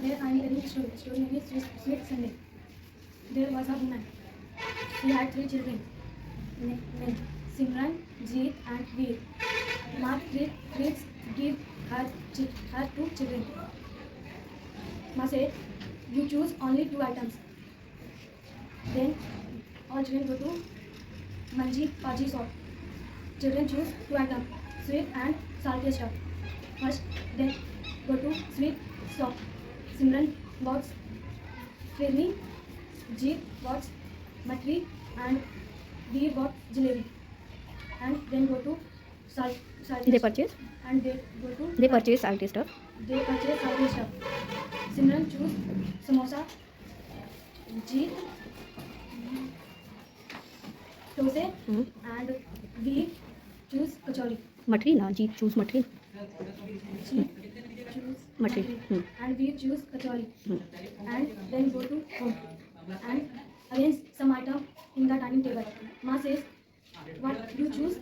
There I am telling a story. Story name is Sweet Sunday. There was a woman. She had three children named Simran, Jeet, and Veer. Ma treats give her two children. Ma said, "You choose only two items." Then all children go to Manji Paji shop. Children choose two items, sweet and salty stuff. First, then go to sweet shop. Simran bought firni, Jeet bought matri, and we bought jalebi. And then go to salty. They purchase. And they go to. They purchase salty stuff. They purchase salty stuff. Simran choose samosa, Jeet dosa, and we choose kachori. Matri na, Jeet choose matri. She choose Matri. and we choose kachori. And then go to home and arrange some item in the dining table. Ma says, "What you choose?"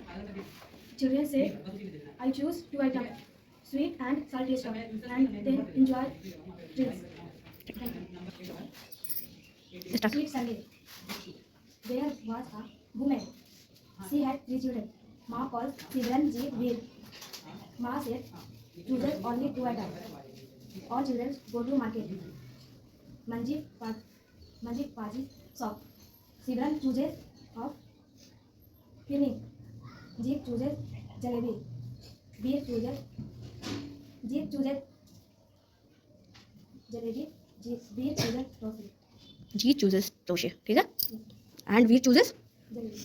Children say, "I choose two items, sweet and salty stuff," and then enjoy drinks. Start. Sweet Sunday. There was a woman. She had three children. Ma called Simran, Jeet, Veer. Ma said, "Choose only two items." All children go to market. Manji Paji shop. Simran chooses of filling. Jeet chooses jalebi. Veer chooses jalebi. Veer chooses toffee. Jeet chooses toshe. ठीक है? And Veer chooses. Jalebi.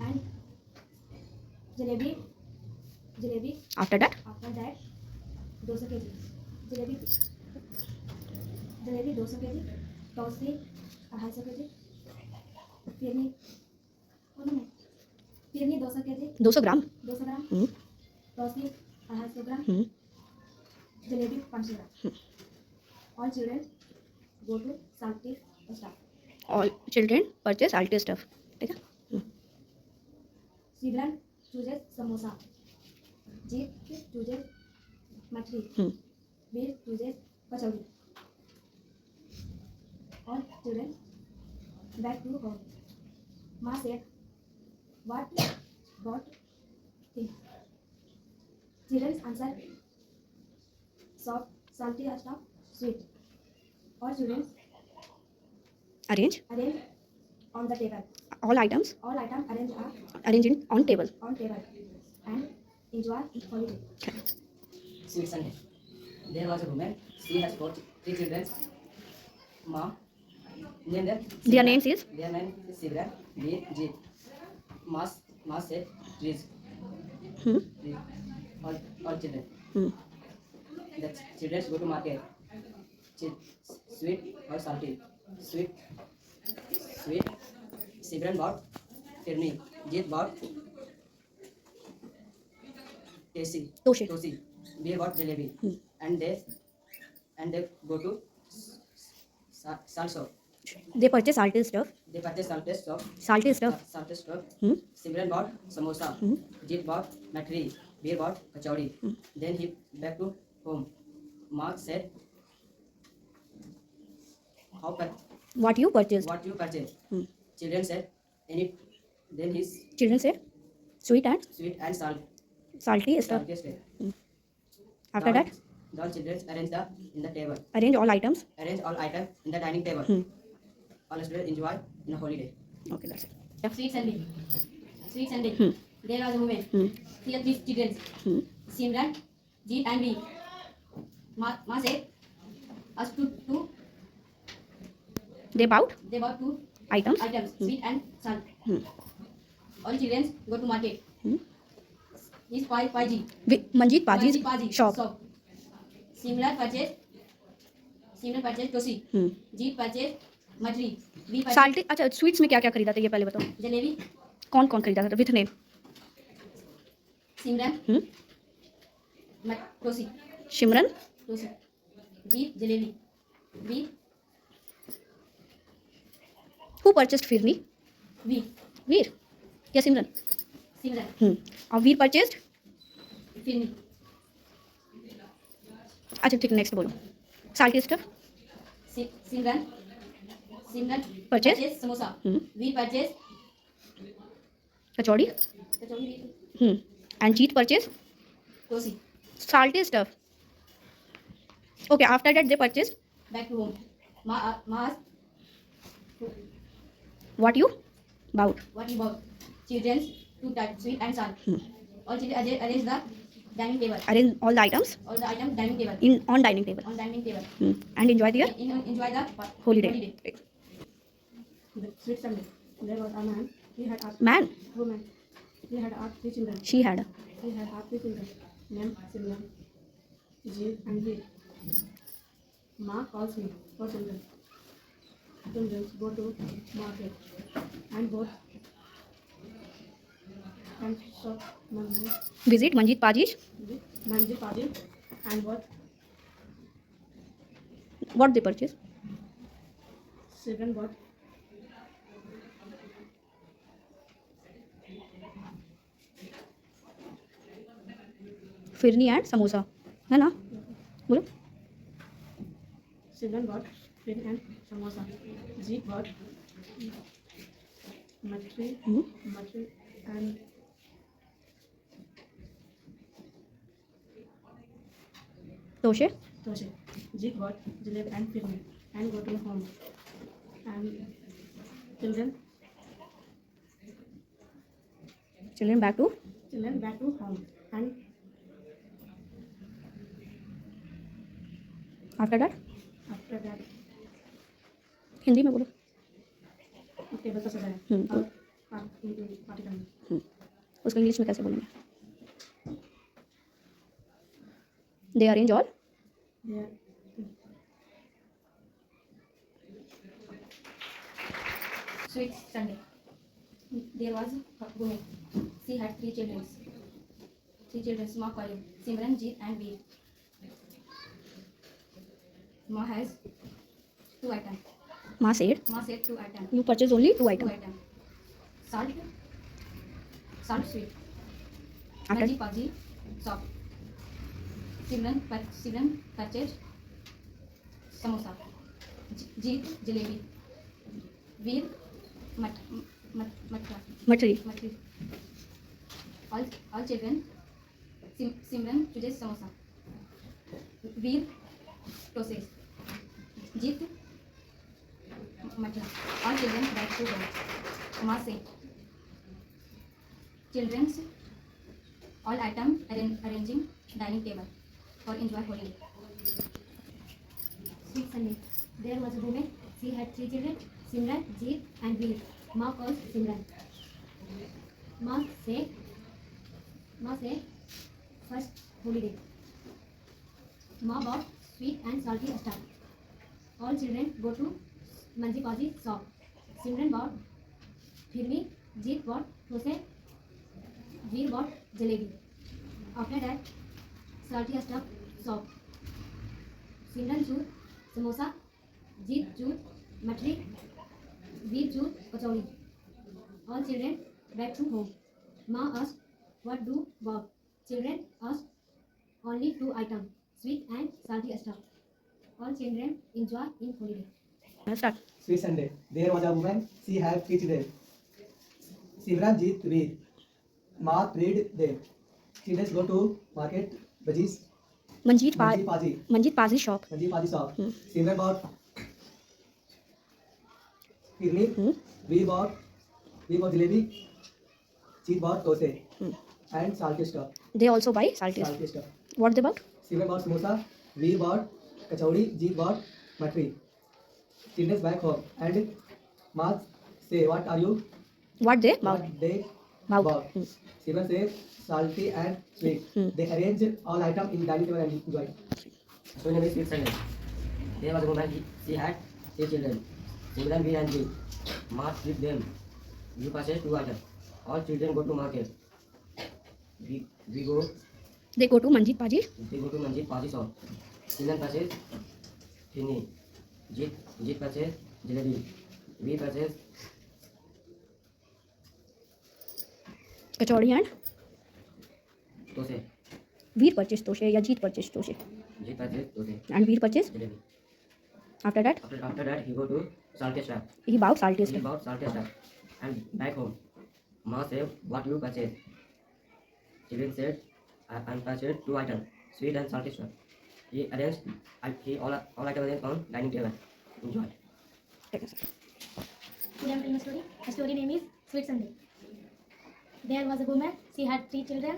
And jalebi. After that. 200 kg. Jalebi 200 kg, toffee 250 kg, phirni 200 kg, 200 gram. 200 gram, toffee 250 gram, jalebi 500 gram. All children go to salty stuff. All children purchase salty stuff. ठीक है? Simran chooses samosa. Jeet chooses matri. Veer chooses kachori. All children back to home. Ma said, "What thing?" Children answer, "Soft, salty stuff, sweet." All children Arrange on the table. all items. All items Arrange it on table. And enjoy holiday. Sweet Sunday. There was a woman. She has three children. Ma named them. Their names is. Their name is Simran, Veer, Jeet. Ma said, "Please." All children. The children go to market. Sweet or salty? Sweet. Simran bought firni. Jeet bought Toshe. Veer bought jalebi. And they go to salt shop. They purchase salty stuff. They purchase salty stuff. Salty stuff. Simran bought samosa. Jeet bought matri. Veer bought kachori. Then he back to home. Mark said, What you purchased? "What you purchase?" Children said, "Any." Then his Children say sweet and sweet and salty stuff. salty stuff. After that, The children arrange in the table. arrange all items. Arrange all items in the dining table. All students enjoy in a holiday. Okay, that's it. Yeah. Sweet Sunday. There was a woman. She had three children. Simran, Jeet, and Veer. Ma said, "Us two." They bought They bought two items. sweet and salt. All children go to market. Is Paji. Manjeet Paji's shop. Simran purchase tosi. Jeet purchase matri. We purchase Salty. अच्छा sweets में क्या क्या खरीदा था ये पहले बताओ. jalebi. कौन कौन खरीदा था with name? Simran tosi. Shimran. Jeet jalebi. We Who purchased firni? Veer. या सिमरन? Simran. और वीर purchased Firni. अच्छा ठीक, नेक्स्ट बोलो। Salty stuff. Simran Purchase? samosa. Hmm. We purchase kachori. kachori. And Jeet purchase Tosi. salty stuff. Okay, after that they purchased Back to home. Ma asked what you bought. what you bought. Children's two types, sweet and sour. All children arrange the dining table. Arrange all the items All the items dining table. in on dining table. On dining table. And enjoy their Enjoy the holiday. Right. The sweet Sunday. There was a man. He had asked Man, woman. He had asked 3 children. she had. He had asked 3 children. Named Simran, Jeet, and Veer. Ma calls me for children. Children go to market and both and shop Visit Manjit Paji's. Manji Paji and both What they purchase? children bought phirni and samosa, है ना? बोलो। children bought fish and samosa. Jeet bought matri and तोशे। toshe. Jeet bought jaleb and firni and go to home. And children children back to home. And after that after that Hindi में बोलो। Table पर सजाया और party करनी. उसको English में कैसे बोलेंगे? They arrange all There Sweet Sunday. There was a woman. She had 3 children. 3 children, small calling. Simran, Jeet and Veer. Ma has 2 items. माँ said Ma said 2 items. You purchase only 2 2 item. items. Salt sweet. After? Bhaji Paji soft. Simran purchased samosa. Jeet jalebi. Veer मछली। matri. All children. Simran chooses samosa. Veer toasted. Jeet matla. All children back to home. Ma said. Children's all items arranging dining table for enjoy holiday. Sweet Sunday. There was a woman. She had 3 children, Simran, Jeet, and Veer. Ma calls Simran. Ma say, first holiday. Ma bought sweet and salty stuff. All children go to Manji Paji shop. Simran bought firni, Jeet bought thosai, Veer bought jalebi. After that, salty stuff shop. Simran choose samosa, Jeet choose matri, Veer choose kachori. All children back to home. Ma asked, what do bought? Children asked, only 2 items, sweet and salty stuff. All children enjoy in holiday. Start. Sweet Sunday. There was a woman. She had 3 children. Simran, Jeet, Veer. Ma prayed them. Children go to market. Bajis. Manjeet Manji पाजी shop. Paji shop. Simran bought firni. Veer bought jalebi. Jeet bought thosai and salty stuff. They also by salty. Salty stuff. What they about? Simran bought samosa. Veer bought kachori. Jeet bought matri. Children back home and Ma say, what are you? What they What about? they Mouth. bought. Simran says salty and sweet. They arrange all items in dining table and enjoy. So name is Sweet Sunday. There was a woman. She had 3 children. Simran, Veer and Jeet. Ma treat them. We purchase 2 items. All children go to market. We go. They go to Manjeet paaji. They go to Manjit Paji shop. Simran purchase firni. Jeet purchase jalebi. Veer purchase kachori and thosai. Veer purchased toshe या Jeet purchased toshe. Jeet purchased dosai. And Veer purchased. Jalebi. After that, After that, he go to salty stuff. he bought salty He stuff. bought salty stuff and back home. Ma said, "What you purchase?" Children said, "I purchased 2 items, sweet and salty stuff." He arranged, all items arranged on dining table. Enjoy. Take a second. Today I'm telling a story. The story name is Sweet Sunday. There was a woman. She had 3 children.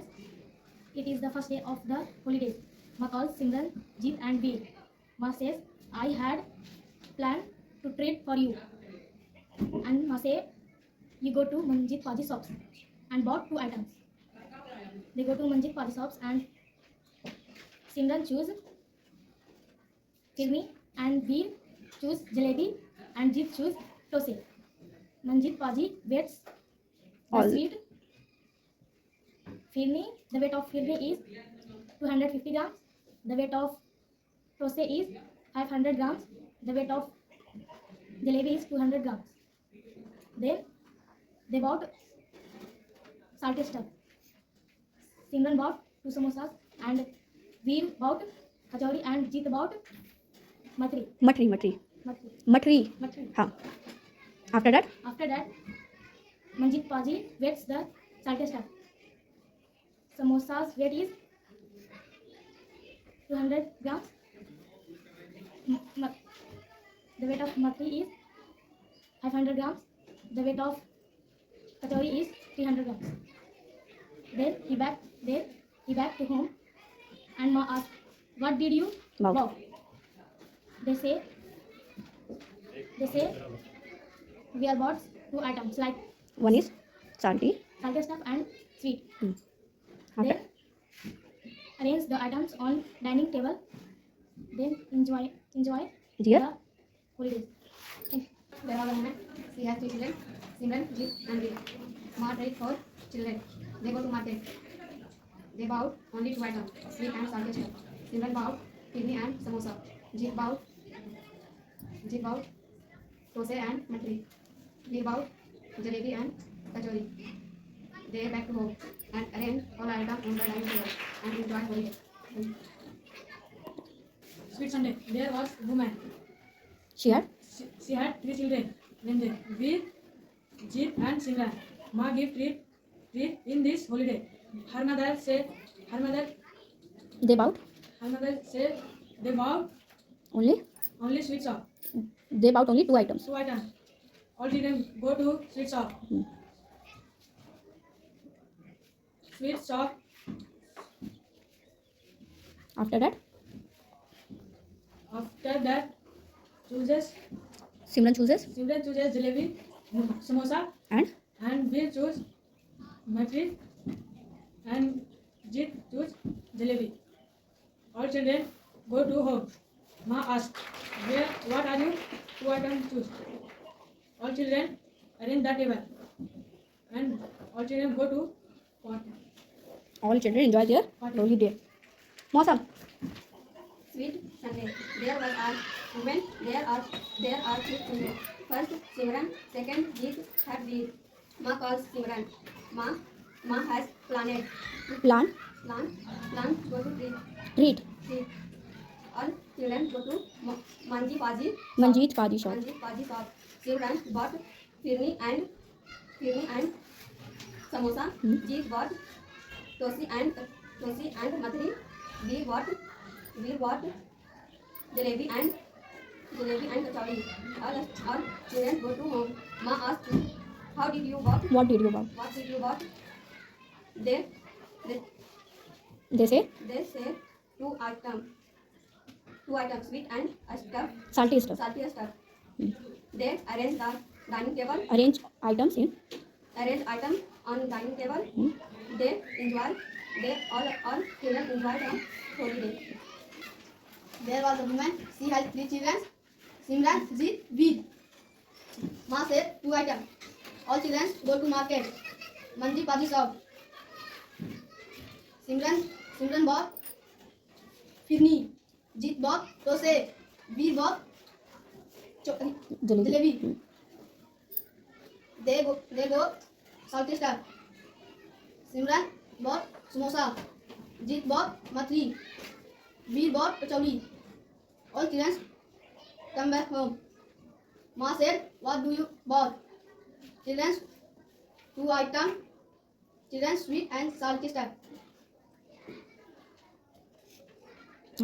It is the first day of the holidays. Ma calls Simran, Jeet and Veer. Ma says, I had planned to treat for you. And Ma say, you go to Manjit Paji shops and bought 2 items. They go to Manjit Paji shops and Simran choose Firni and Veer choose Jalebi and Jeet choose Tose. Manjit Paji weights the All. sweet. Firni, the weight of Firni is 250 grams. The weight of Tose is 500 grams. The weight of Jalebi is 200 grams. Then they bought salted stuff. Simran bought 2 samosas and Veer bought kachori and Jeet bought matri. Matri. Matri. हाँ. After that, After that, Manjit Paji weights the salted stuff. Samosa's weight is 200 grams. The weight of matri is 500 grams. The weight of kachori is 300 grams. Then he back to home and Ma asked, what did you Bought. buy? They say we are bought 2 items like one is salty. salted stuff and sweet. After, Then arrange the items on dining table. Then enjoy Dear. the holidays. There was a woman. She has 3 children, Simran, Jeet and Veer. Ma tried for children. They go to market. They bought only 2 items, sweet and salted stuff. Simran bought firni and samosa. Jeet bought tose and matri. Veer bought jalebi and kachori. They back to home and arrange all items on the dining table and enjoy holiday. Sweet Sunday. There was a woman. she had She had 3 children. Then Veer, Jeet and Simran. Ma gave treat in this holiday. Her mother said they bought they bought only sweet shop. they bought only 2 items. 2 items. All children go to sweet shop. Sweet shop. After that, Simran chooses chooses jalebi, samosa, and and Veer choose matri, and Jeet choose jalebi. All children go to home. Ma asked, what are you 2 items choose? All children arrange the table, and all children go to party. all children enjoy their holiday. मौसम. Sweet Sunday. There was a woman. There are 3 children. First Simran, second Jeet, third Veer. Ma calls Simran. Ma has Plan. go to Treat. treat. All children go to Manjit Paji shop. Manjit Paji shop. Simran bought firni and samosa. Jeet bought tosi and matri. Veer bought jalebi and kachori. All children go to home. Ma asked, what did you bought? What did you buy? They They say 2 items, sweet and stuff, salty stuff. salty stuff. They arrange the dining table. Arrange items in. Arrange items on dining table. All children enjoy the holiday. There was a woman. She had 3 children. Simran, Jeet, Veer. Ma said 2 items. All children go to market. Manjit Paji shop. Simran bought firni. Jeet bought tose. Veer bought jalebi. They go salty stuff. Simran bought samosa. Jeet bought Mathri. Veer bought Kachori. All children come back home. Ma said, "What do you bought?" Children, 2 items. Children, sweet and salty stuff.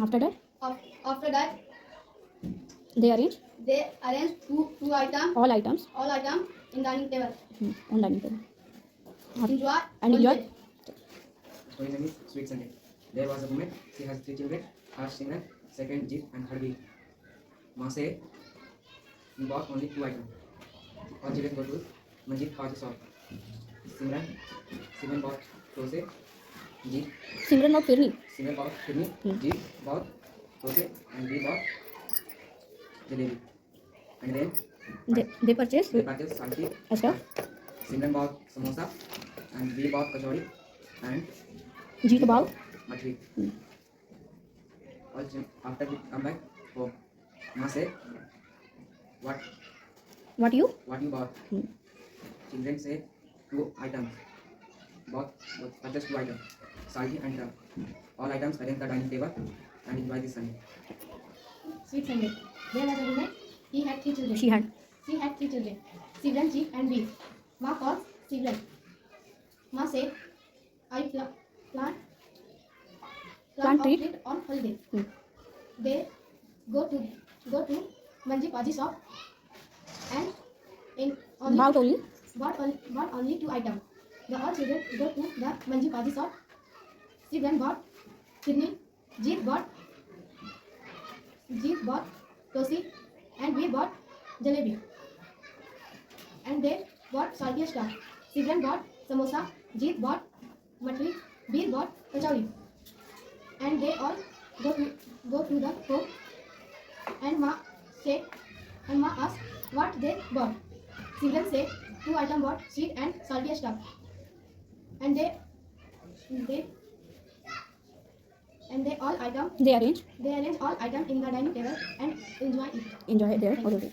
After that, After that, they arrange they arranged two items, all items all items in dining table. on dining table. Enjoy And enjoy. holiday. Story name is Sweet Sunday. There was a woman. She has 3 children. First Simran, second Jeet, and third Veer. Ma said, "We bought only 2 items. All children go to Manjit Paji shop. Simran bought Tose. Jeet Simran bought Firni. Simran bought Firni. Jeet bought Tose, and Veer bought Jalebi. And then They purchased they purchased salty stuff. Simran bought samosa, and Veer bought kachori, and Jeet bought Mathri. After we come back home, Ma said, what you? what you bought? Children say 2 items. Purchased 2 items, salty and tough. All items arrange the dining table and enjoy this Sunday. Sweet Sunday. There was a woman. He had 3 children. She had. She had 3 children. Simran, Jeet, and Veer. Ma calls Simran. Ma said, "I plan Plant a treat. trip on holiday." Hmm. They go to Manji Paji shop and Bought only bought only 2 items. The all children go to the Manji Paji shop. Simran bought Firni, Jeet bought Tosi, and we bought Jalebi. And they bought salty stuff. Simran bought samosa, Jeet bought Mathri, Veer bought kachori. And they all go to the home. And Ma asked what they bought. Simran said 2 items bought sweet and salty stuff. And they they arrange arrange all items in the dining table and enjoy it. enjoy their holiday.